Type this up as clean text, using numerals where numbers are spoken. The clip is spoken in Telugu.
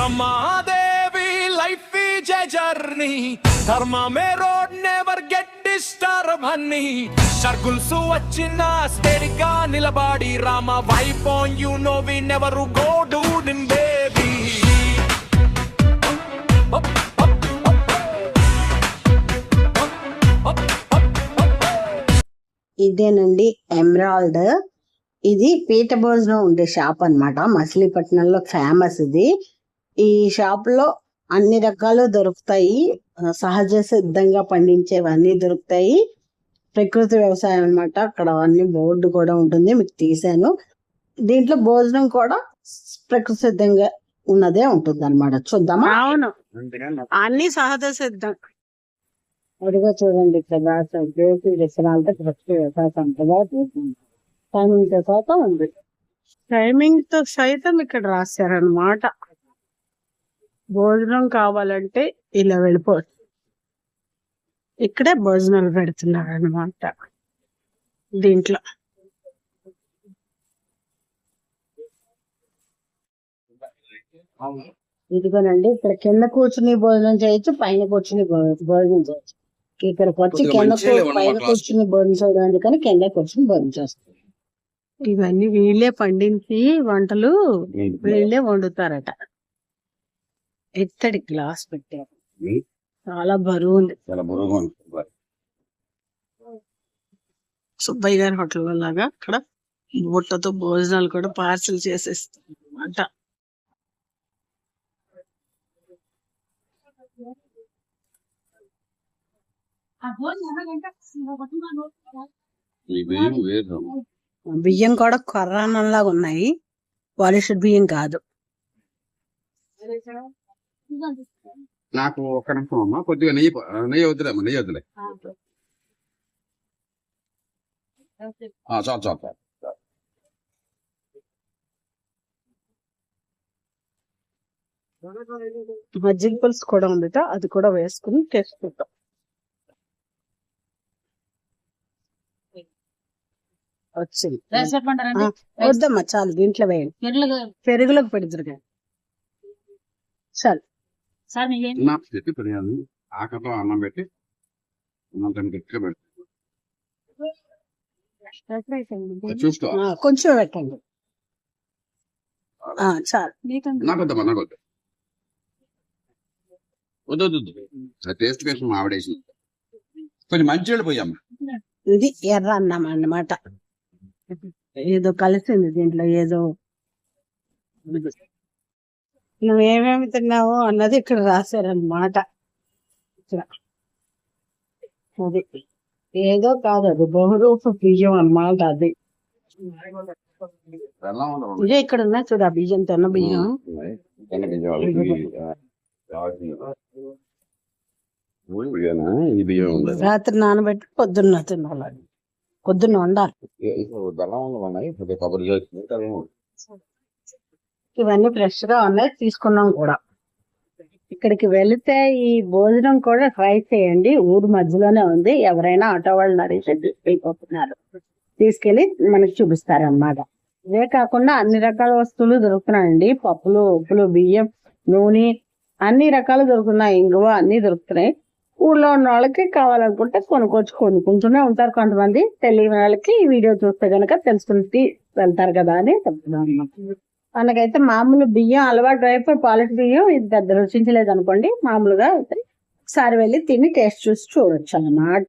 Brahmadevi, life is a journey. Dharma me road never get disturb honey. Circles vachina steady ga nilabadi. Rama wipe on you know we never go down baby. ఇదేనండి ఎమరాల్డ్. ఇది పీటర్బోర్గ్ లో ఉండే షాప్ అన్నమాట. మచిలీపట్నంలో ఫేమస్ ఇది. ఈ షాప్ లో అన్ని రకాలు దొరుకుతాయి. సహజ సిద్ధంగా పండించేవన్నీ దొరుకుతాయి. ప్రకృతి వ్యవసాయం అన్నమాట. అక్కడ అన్ని బోర్డు కూడా ఉంటుంది, మీకు తీసాను. దీంట్లో భోజనం కూడా ప్రకృతి సిద్ధంగా ఉన్నదే ఉంటుంది అన్నమాట. చూద్దామా? అవును, అన్ని సహజ సిద్ధం. అదిగా చూడండి, ఇక్కడ దేశీ విత్తనాలతో ప్రకృతి వ్యవసాయ సంపద టైమింగ్ తో సహా ఉంది. టైమింగ్ తో సైతం ఇక్కడ రాశారనమాట. భోజనం కావాలంటే ఇలా వెళ్ళిపోవచ్చు. ఇక్కడే భోజనాలు పెడుతున్నారు అనమాట దీంట్లో. ఇదిగోనండి, ఇక్కడ కింద కూర్చుని భోజనం చేయొచ్చు, పైన కూర్చుని భోజనం చేయొచ్చు. ఇక్కడికి వచ్చి కింద పైన కూర్చుని భోజనం చేయడం కానీ కింద కూర్చుని భోజనం చేస్తారు. ఇవన్నీ వీళ్ళే పండించి వంటలు వీళ్ళే వండుతారట. ఎత్తడి గ్లాస్ పెట్టారు, చాలా బరువు ఉంది. సుబ్బయ్య గారి హోటల్ లాగా అక్కడ బుట్టతో భోజనాలు కూడా పార్సిల్ చేసేస్తారు అన్నమాట. బియ్యం కూడా కొర్రానంలాగా ఉన్నాయి, పాలిష్డ్ బియ్యం కాదు. నాకు ఒక నిమిషం అమ్మా, కొద్దిగా నెయ్యి వద్దులేమ్మా, నెయ్యి వద్దులే. చాలు చాలు చాలు. మజ్జిగ పులుసు కూడా ఉందిట, అది కూడా వేసుకుని టేస్ట్ చూద్దాం. వచ్చింది. వద్దమ్మా, చాలు, దీంట్లో వేయండి. పెరుగులోకి పెడుతురు కానీ చాలు. పెట్టి పెరిగాను, ఆకతో అన్నం పెట్టి అన్నం గట్టిగా పెట్టి చూసుకో. కొంచెం పెట్టండి, చాలు. నాకొద్దమ్మా, నాకొద్దు, వద్దు వద్దు. టేస్ట్ కోసం ఆవిడేసి కొంచెం మంచి పోయమ్మా. ఇది ఎర్ర అన్నం అన్నమాట. ఏదో కలిసింది దీంట్లో, ఏదో నువ్వేమేమి తిన్నావు అన్నది ఇక్కడ రాశారన్నమాట. అది ఏదో కాదు, అది బహురూప బియ్యం అన్నమాట. అది ఇదే ఇక్కడ ఉన్నా చూడు, ఆ బియ్యంతో ఉన్న బియ్యం. రాత్రి నానబెట్టి పొద్దున్న తినాలి, పొద్దున్న వండాలి. ఇవన్నీ ఫ్రెష్ గా ఉన్నాయి, తీసుకున్నాం కూడా. ఇక్కడికి వెళితే ఈ భోజనం కూడా ట్రై చేయండి. ఊరు మధ్యలోనే ఉంది, ఎవరైనా ఆటో వాళ్ళు అడిగితే అయిపోతున్నారు, తీసుకెళ్లి మనకి చూపిస్తారన్నమాట. ఇవే కాకుండా అన్ని రకాల వస్తువులు దొరుకుతున్నాయండి. పప్పులు, ఉప్పులు, బియ్యం, నూనె, అన్ని రకాలు దొరుకుతున్నాయి. ఇంగువ అన్ని దొరుకుతున్నాయి. ఊళ్ళో ఉన్న వాళ్ళకి కావాలనుకుంటే కొనుక్కుంటూనే ఉంటారు కొంతమంది. తెలియని వాళ్ళకి ఈ వీడియో చూస్తే కనుక తెలుసుకుంటే వెళ్తారు కదా అని చెప్తున్నాను. మనకైతే మామూలు బియ్యం అలవాటు అయిపోయి పాలిష్ బియ్యం ఇది పెద్ద రుచించలేదు అనుకోండి. మామూలుగా ఒకసారి వెళ్ళి తిని టేస్ట్ చూసి చూడొచ్చు అన్నమాట.